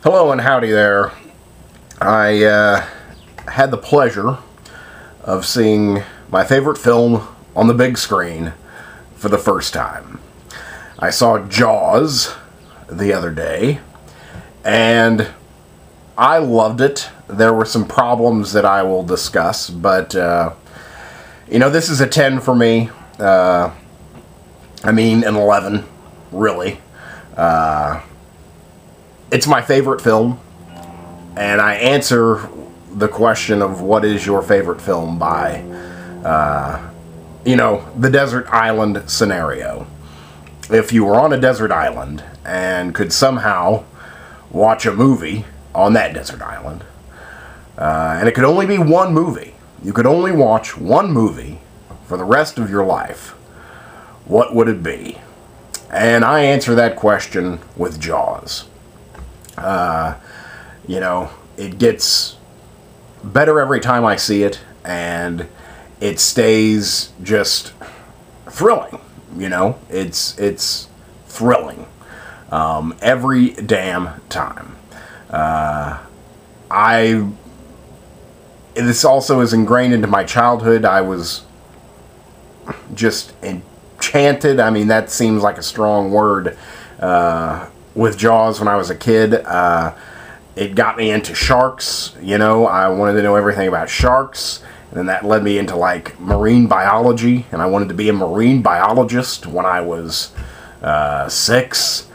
Hello and howdy there. I had the pleasure of seeing my favorite film on the big screen for the first time. I saw Jaws the other day, and I loved it. There were some problems that I will discuss, but, you know, this is a 10 for me. I mean, an 11, really. It's my favorite film, and I answer the question of what is your favorite film by, you know, the desert island scenario. If you were on a desert island and could somehow watch a movie on that desert island, and it could only be one movie, you could only watch one movie for the rest of your life, what would it be? And I answer that question with Jaws. You know, it gets better every time I see it, and it stays just thrilling. You know, it's thrilling every damn time. This also is ingrained into my childhood. I was just enchanted. I mean, that seems like a strong word. With Jaws when I was a kid. It got me into sharks, you know. I wanted to know everything about sharks, and then that led me into, like, marine biology, and I wanted to be a marine biologist when I was 6,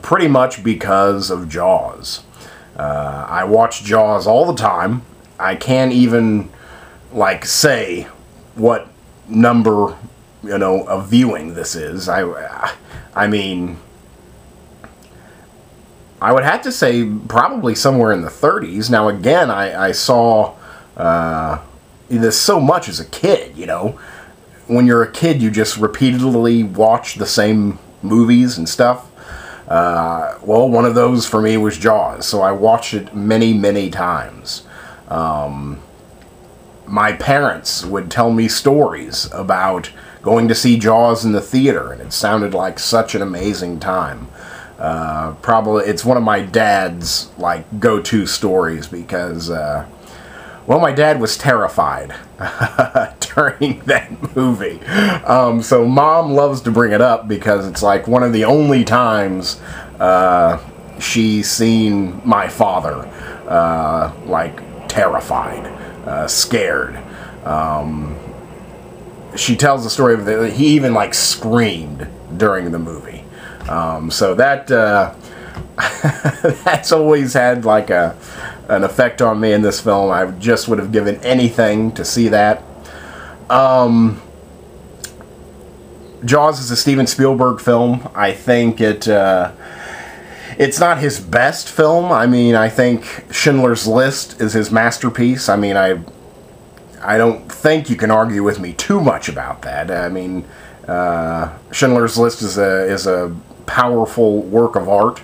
pretty much because of Jaws. I watch Jaws all the time. I can't even, like, say what number, you know, of viewing this is. I mean, I would have to say probably somewhere in the 30s. Now, again, I saw this so much as a kid, you know. When you're a kid, you just repeatedly watch the same movies and stuff. Well, one of those for me was Jaws, so I watched it many, many times. My parents would tell me stories about going to see Jaws in the theater, and it sounded like such an amazing time. Probably, it's one of my dad's, like, go-to stories because, well, my dad was terrified during that movie. So Mom loves to bring it up because it's, like, one of the only times she's seen my father, like, terrified, scared. She tells the story of that he even, like, screamed during the movie. So that that's always had like an effect on me in this film. I just would have given anything to see that. Jaws is a Steven Spielberg film. I think it's not his best film. I mean, I think Schindler's List is his masterpiece. I mean, I don't think you can argue with me too much about that. I mean, Schindler's List is a powerful work of art,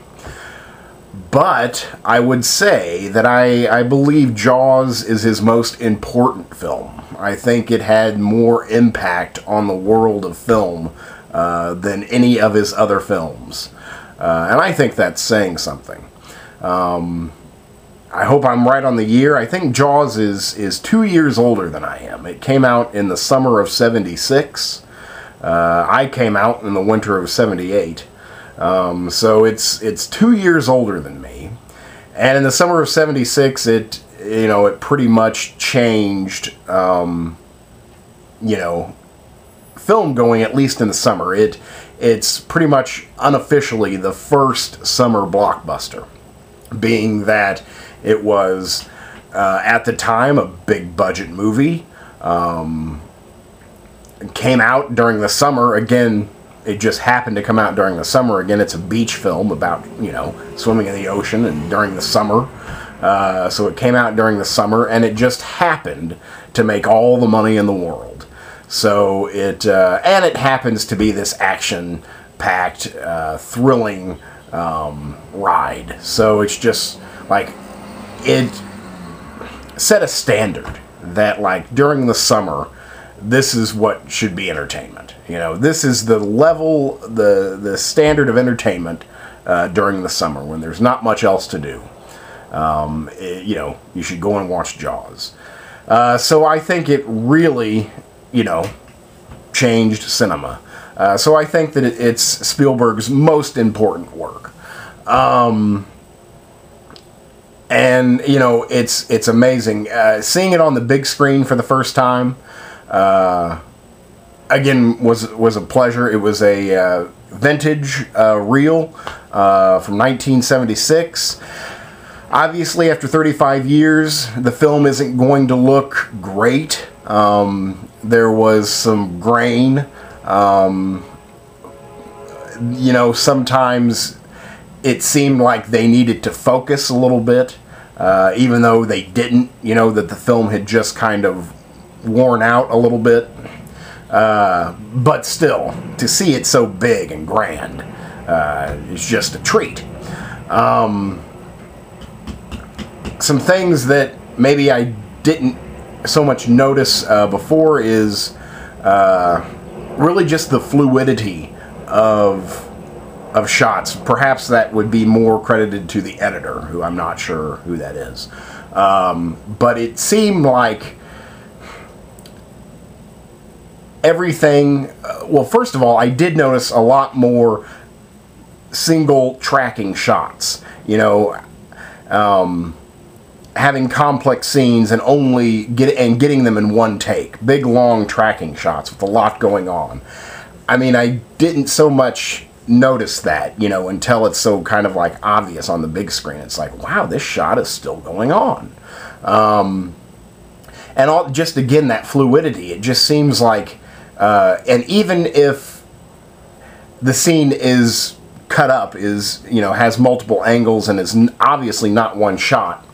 but I would say that I believe Jaws is his most important film. I think it had more impact on the world of film than any of his other films, and I think that's saying something. I hope I'm right on the year. I think Jaws is 2 years older than I am. It came out in the summer of '76. I came out in the winter of '78. So it's 2 years older than me. And in the summer of '76, it pretty much changed, you know, film going, at least in the summer. It's pretty much unofficially the first summer blockbuster, being that it was, at the time, a big budget movie. Came out during the summer. Again, it just happened to come out during the summer. Again, it's a beach film about, you know, swimming in the ocean and during the summer. So it came out during the summer, and it just happened to make all the money in the world. So and it happens to be this action-packed, thrilling ride. So it's just, like, it set a standard that, like, during the summer, this is what should be entertainment. You know, this is the level, the standard of entertainment during the summer when there's not much else to do. You know, you should go and watch Jaws. So I think it really, you know, changed cinema. So I think that it's Spielberg's most important work. And, you know, it's amazing. Seeing it on the big screen for the first time, again, was a pleasure. It was a vintage reel from 1976. Obviously, after 35 years, the film isn't going to look great. There was some grain. You know, sometimes it seemed like they needed to focus a little bit, even though they didn't, you know, that the film had just kind of worn out a little bit. But still, to see it so big and grand is just a treat. Some things that maybe I didn't so much notice before is really just the fluidity of shots. Perhaps that would be more credited to the editor, who I'm not sure who that is. But it seemed like everything... well, first of all, I did notice a lot more single tracking shots. You know, having complex scenes and getting them in one take. Big, long tracking shots with a lot going on. I mean, I didn't so much notice that, you know, until it's so kind of like obvious on the big screen. It's like, wow, this shot is still going on. And just again, that fluidity. It just seems like, and even if the scene is cut up, you know, has multiple angles and is obviously not one shot,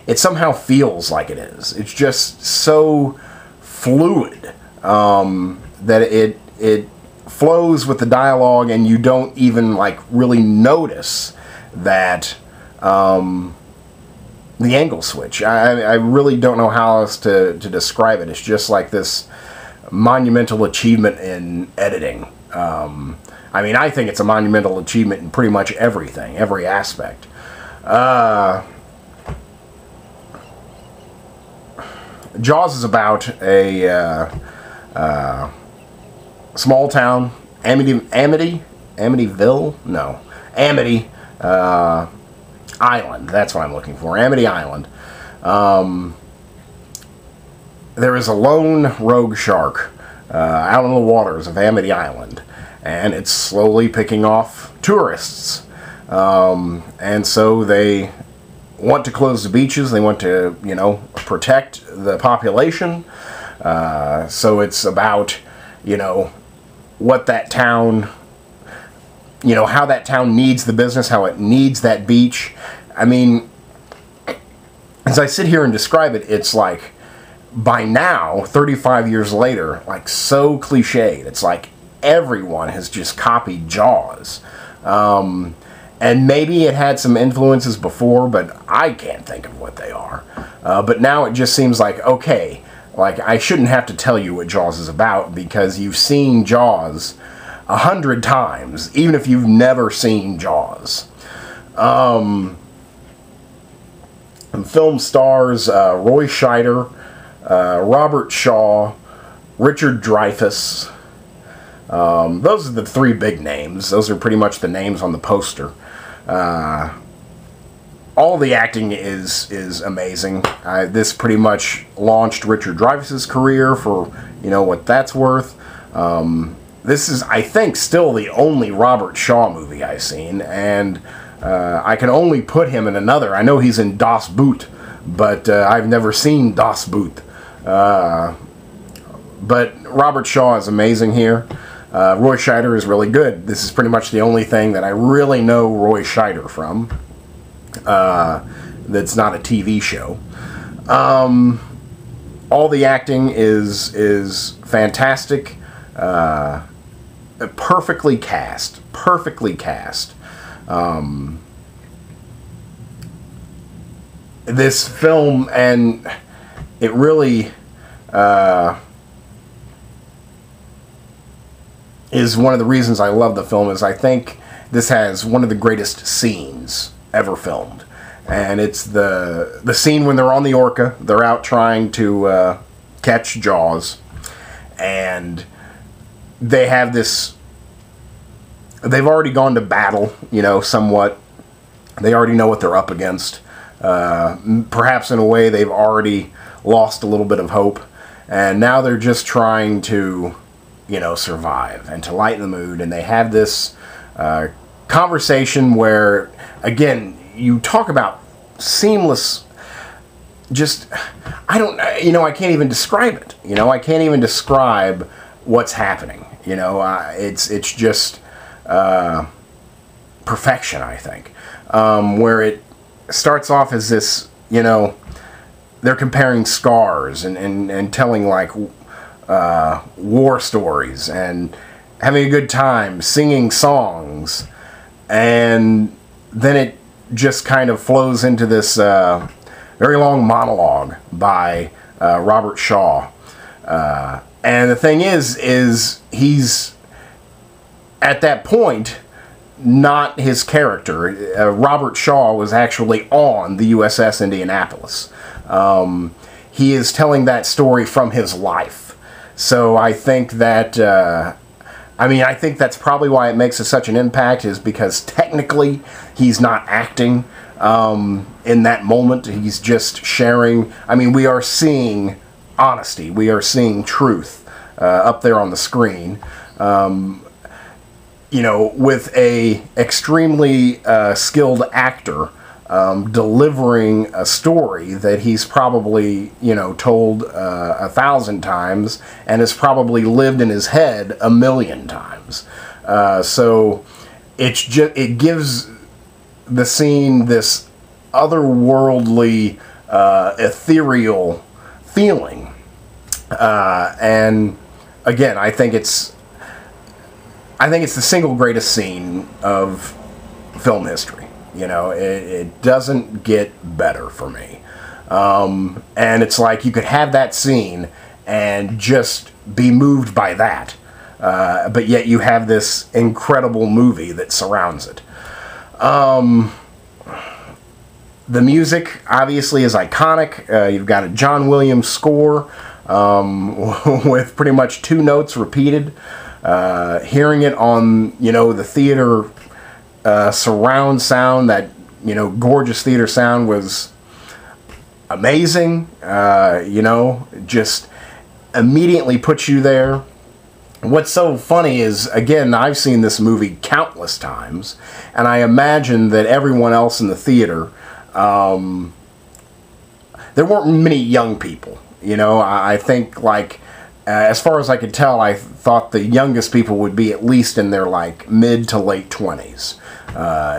it somehow feels like it is. It's just so fluid that it flows with the dialogue, and you don't even like really notice that the angle switch. I really don't know how else to describe it. It's just like this monumental achievement in editing. I mean, I think it's a monumental achievement in pretty much everything, every aspect. Jaws is about a small town, Amity Island. That's what I'm looking for. Amity Island. There is a lone rogue shark out in the waters of Amity Island, and it's slowly picking off tourists. And so they want to close the beaches. They want to, you know, protect the population. So it's about, you know, what that town, you know, how that town needs the business, how it needs that beach. I mean, as I sit here and describe it, it's like, by now, 35 years later, like so cliched. It's like everyone has just copied Jaws. And maybe it had some influences before, but I can't think of what they are. But now it just seems like, okay, like I shouldn't have to tell you what Jaws is about, because you've seen Jaws 100 times, even if you've never seen Jaws. The film stars Roy Scheider, Robert Shaw, Richard Dreyfuss. Those are the three big names. Those are pretty much the names on the poster. All the acting is amazing. This pretty much launched Richard Dreyfuss's career, for, you know, what that's worth. This is, I think, still the only Robert Shaw movie I've seen, and I can only put him in another. I know he's in Das Boot, but I've never seen Das Boot. But Robert Shaw is amazing here. Roy Scheider is really good. This is pretty much the only thing that I really know Roy Scheider from. That's not a TV show. All the acting is fantastic. Perfectly cast. Perfectly cast. This film, and it really is one of the reasons I love the film, is I think this has one of the greatest scenes ever filmed. And it's the scene when they're on the Orca. They're out trying to catch Jaws. And they have this... They've already gone to battle, you know, somewhat. They already know what they're up against. Perhaps in a way they've already lost a little bit of hope. And now they're just trying to, you know, survive and to lighten the mood. And they have this conversation where, again, you talk about seamless... Just, I don't, you know, I can't even describe it. You know, I can't even describe what's happening. You know, it's just perfection, I think. Where it starts off as this, you know, they're comparing scars and telling, like, war stories and having a good time, singing songs. And then it just kind of flows into this... very long monologue by Robert Shaw. And the thing is he's, at that point, not his character. Robert Shaw was actually on the USS Indianapolis. He is telling that story from his life. So I think that, I think that's probably why it makes such an impact, is because technically he's not acting. In that moment, he's just sharing. I mean, we are seeing honesty. We are seeing truth up there on the screen. You know, with a extremely skilled actor delivering a story that he's probably, you know, told 1,000 times and has probably lived in his head 1,000,000 times. So it gives the scene this otherworldly, ethereal feeling. And again, I think it's the single greatest scene of film history. You know, it doesn't get better for me. And it's like you could have that scene and just be moved by that. But yet you have this incredible movie that surrounds it. The music, obviously, is iconic. You've got a John Williams score with pretty much 2 notes repeated. Hearing it on, you know, the theater surround sound, that, you know, gorgeous theater sound was amazing. You know, just immediately puts you there. What's so funny is, again, I've seen this movie countless times, and I imagine that everyone else in the theater... there weren't many young people, you know. I think, like, as far as I could tell, I thought the youngest people would be at least in their, like, mid to late 20s.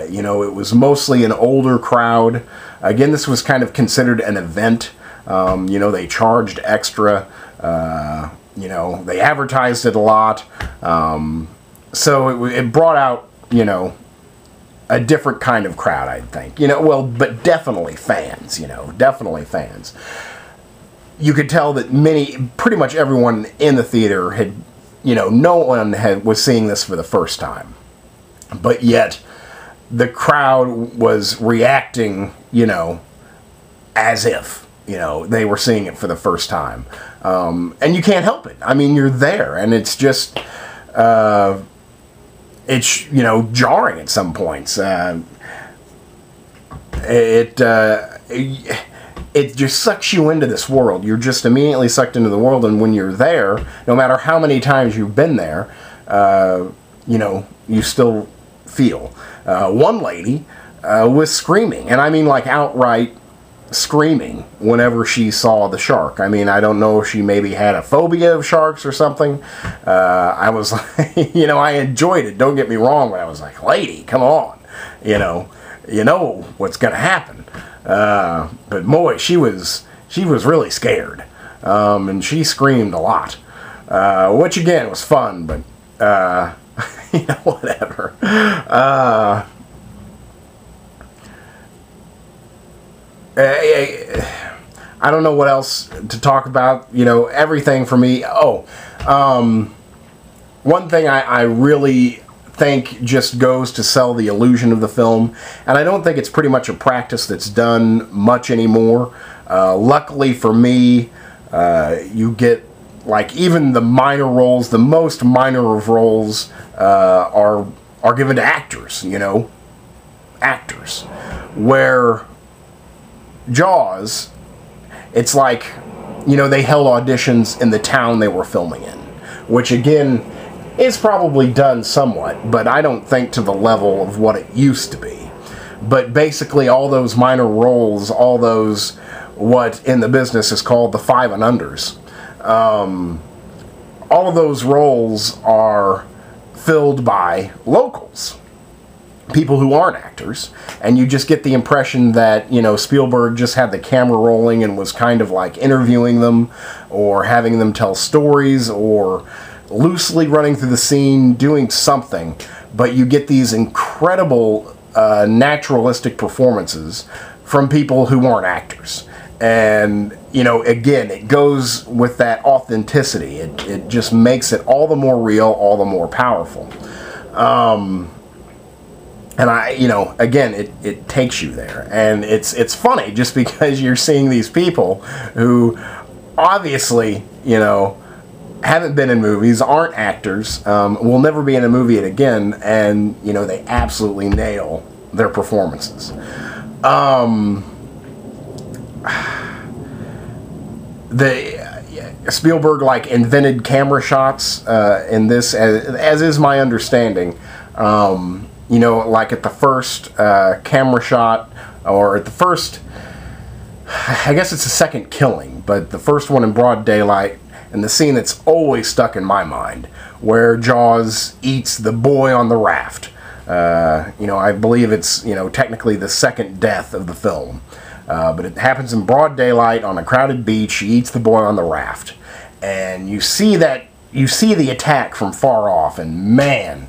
You know, it was mostly an older crowd. Again, this was kind of considered an event. You know, they charged extra. You know, they advertised it a lot. So it brought out, you know, a different kind of crowd, I think. You know, well, but definitely fans, you know, definitely fans. You could tell that pretty much everyone in the theater had, you know, no one was seeing this for the first time. But yet, the crowd was reacting, you know, as if, you know, they were seeing it for the first time. And you can't help it. I mean, you're there, and it's just... it's, you know, jarring at some points. It just sucks you into this world. You're just immediately sucked into the world, and when you're there, no matter how many times you've been there, you know, you still feel. One lady was screaming, and I mean, like, outright screaming whenever she saw the shark. I mean, I don't know if she maybe had a phobia of sharks or something. I was like, you know, I enjoyed it, don't get me wrong, but I was like, lady, come on, you know what's gonna happen. But boy, she was really scared, and she screamed a lot, which again was fun, but you know, whatever. I don't know what else to talk about. You know, everything for me. One thing I really think just goes to sell the illusion of the film, and I don't think it's pretty much a practice that's done much anymore. Luckily for me, you get, like, even the minor roles, the most minor of roles are given to actors, you know, actors. Where Jaws, it's like, you know, they held auditions in the town they were filming in, which again is probably done somewhat, but I don't think to the level of what it used to be. But basically all those minor roles, all those, what in the business is called the 5 and unders, all of those roles are filled by locals, people who aren't actors, and you just get the impression that, you know, Spielberg just had the camera rolling and was kind of like interviewing them, or having them tell stories, or loosely running through the scene, doing something, but you get these incredible naturalistic performances from people who aren't actors. And, you know, again, it goes with that authenticity. It just makes it all the more real, all the more powerful. And you know, again, it takes you there. And it's funny just because you're seeing these people who obviously, you know, haven't been in movies, aren't actors, will never be in a movie again, and, you know, they absolutely nail their performances. Spielberg, like, invented camera shots in this, as is my understanding. You know, like at the first camera shot, or at the first, I guess it's the second killing, but the first one in broad daylight, and the scene that's always stuck in my mind, where Jaws eats the boy on the raft. You know, I believe it's, you know, technically the second death of the film. But it happens in broad daylight on a crowded beach. He eats the boy on the raft. And you see the attack from far off, and man,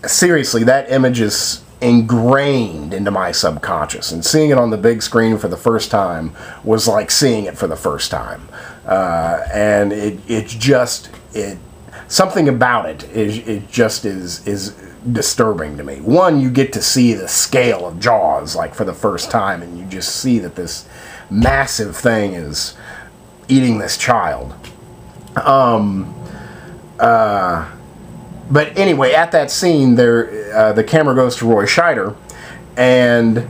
seriously, that image is ingrained into my subconscious, and seeing it on the big screen for the first time was like seeing it for the first time. And something about it is disturbing to me. One, you get to see the scale of Jaws, like, for the first time, and you just see that this massive thing is eating this child. But anyway, at that scene, the camera goes to Roy Scheider, and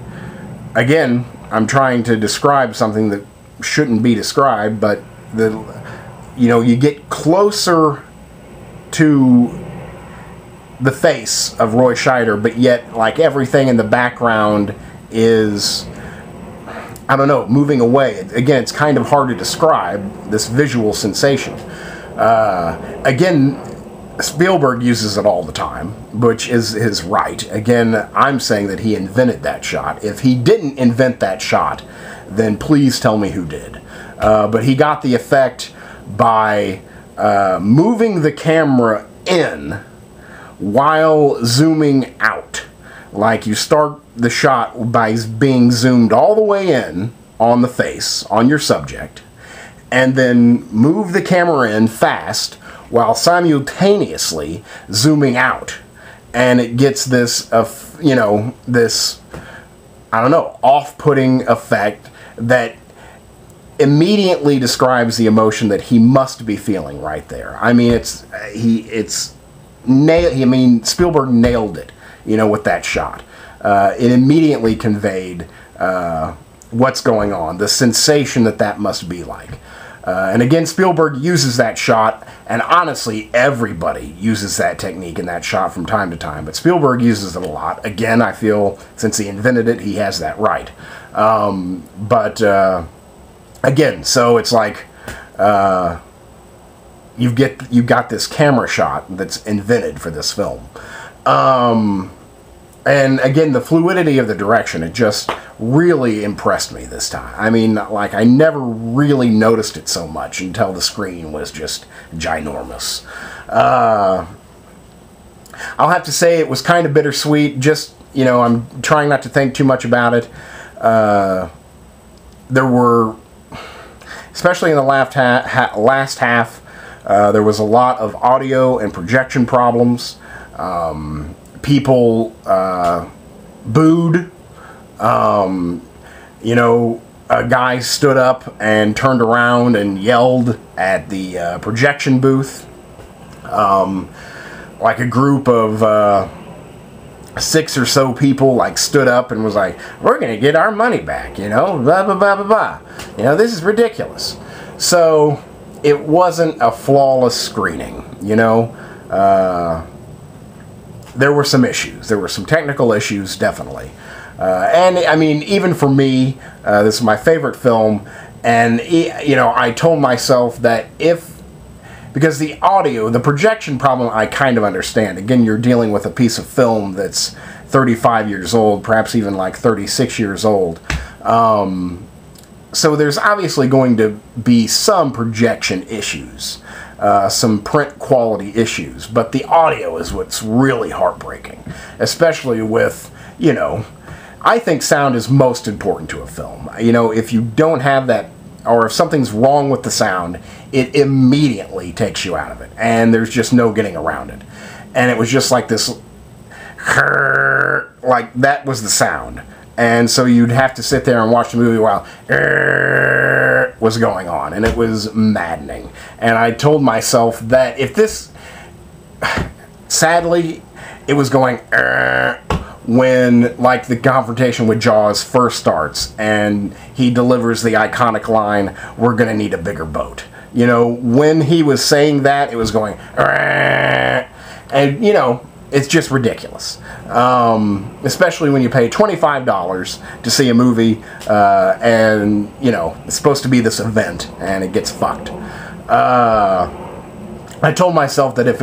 again, I'm trying to describe something that shouldn't be described, but you know, you get closer to the face of Roy Scheider, but yet, like, everything in the background is, I don't know, moving away. Again, it's kind of hard to describe this visual sensation. Again, Spielberg uses it all the time, which is his right. Again, I'm saying that he invented that shot. If he didn't invent that shot, then please tell me who did. But he got the effect by moving the camera in while zooming out. Like, you start the shot by being zoomed all the way in on the face, on your subject, and then move the camera in fast while simultaneously zooming out. And it gets this, you know, this, I don't know, off-putting effect that immediately describes the emotion that he must be feeling right there. I mean, Spielberg nailed it, you know, with that shot. It immediately conveyed what's going on, the sensation that must be like. And again, Spielberg uses that shot, and honestly, everybody uses that technique and that shot from time to time, but Spielberg uses it a lot. Again, I feel, since he invented it, he has that right. Again, so it's like, you've got this camera shot that's invented for this film. And again, the fluidity of the direction, it just really impressed me this time. I mean, like, I never really noticed it so much until the screen was just ginormous. I'll have to say it was kind of bittersweet. Just, you know, I'm trying not to think too much about it. There were, especially in the last half, there was a lot of audio and projection problems. People booed. You know, a guy stood up and turned around and yelled at the projection booth. Like a group of 6 or so people like stood up and was like, we're going to get our money back, you know, blah, blah, blah, blah, blah. You know, this is ridiculous. So it wasn't a flawless screening, you know. There were some issues. There were some technical issues, definitely. And, I mean, even for me, this is my favorite film, and, you know, I told myself that because the audio, the projection problem, I kind of understand. Again, you're dealing with a piece of film that's 35 years old, perhaps even like 36 years old. So there's obviously going to be some projection issues, some print quality issues, but the audio is what's really heartbreaking, especially with, you know, I think sound is most important to a film. You know, if you don't have that, or if something's wrong with the sound, it immediately takes you out of it, and there's just no getting around it. And it was just like this, like that was the sound. And so you'd have to sit there and watch the movie while was going on, and it was maddening. And I told myself that if this, sadly, it was going when, like, the confrontation with Jaws first starts, and he delivers the iconic line, "We're gonna need a bigger boat." You know, when he was saying that, it was going, and, you know, it's just ridiculous. Especially when you pay $25 to see a movie, and, you know, it's supposed to be this event, and it gets fucked. I told myself that if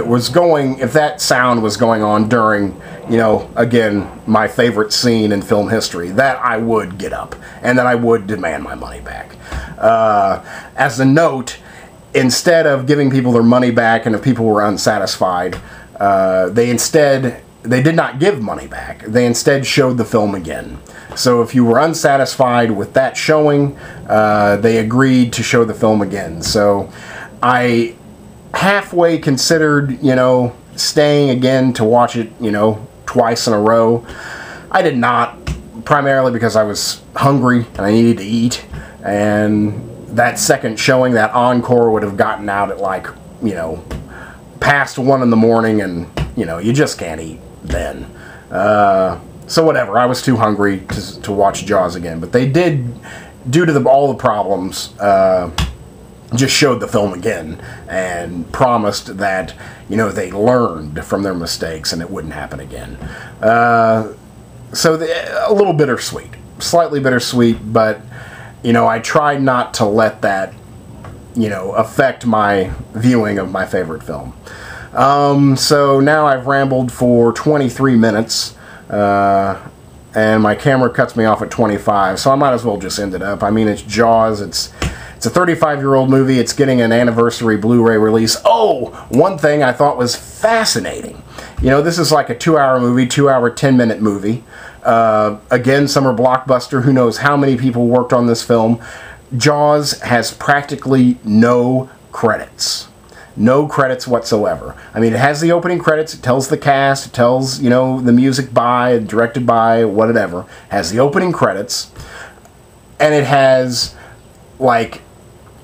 that sound was going on during, you know, again, my favorite scene in film history, that I would get up, and that I would demand my money back. As a note, instead of giving people their money back, and if people were unsatisfied, they did not give money back. They instead showed the film again. So if you were unsatisfied with that showing, they agreed to show the film again. So I halfway considered, you know, staying again to watch it, you know, twice in a row. I did not, primarily because I was hungry and I needed to eat, and that second showing, that encore, would have gotten out at, like, you know, past 1 in the morning, and, you know, you just can't eat then. So whatever, I was too hungry to watch Jaws again, but they did, due to all the problems, just showed the film again and promised that, you know, they learned from their mistakes and it wouldn't happen again. So a little bittersweet, slightly bittersweet, but, you know, I tried not to let that, you know, affect my viewing of my favorite film. So now I've rambled for 23 minutes, and my camera cuts me off at 25, so I might as well just end it up. I mean, it's Jaws, it's a 35-year-old movie, it's getting an anniversary Blu-ray release. Oh, one thing I thought was fascinating. You know, this is like a 2-hour movie, 2-hour, 10-minute movie. Again, summer blockbuster, who knows how many people worked on this film. Jaws has practically no credits. No credits whatsoever. I mean, it has the opening credits, it tells the cast, it tells, you know, the music by, directed by, whatever. It has the opening credits, and it has, like,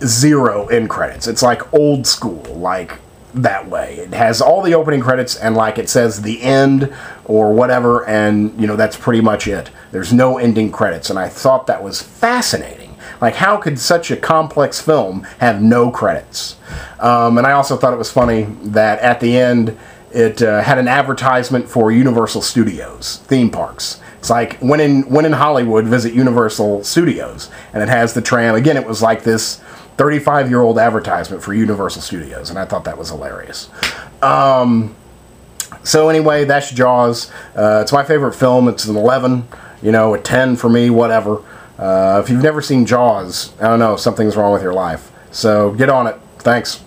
0 end credits. It's like old school, like that way. It has all the opening credits, and, like, it says the end or whatever, and, you know, that's pretty much it. There's no ending credits, and I thought that was fascinating. Like, how could such a complex film have no credits? And I also thought it was funny that at the end, it had an advertisement for Universal Studios, theme parks. It's like, when in Hollywood, visit Universal Studios. And it has the tram. Again, it was like this 35-year-old advertisement for Universal Studios, and I thought that was hilarious. So anyway, that's Jaws. It's my favorite film. It's an 11, you know, a 10 for me, whatever. If you've never seen Jaws, I don't know, something's wrong with your life. So get on it. Thanks.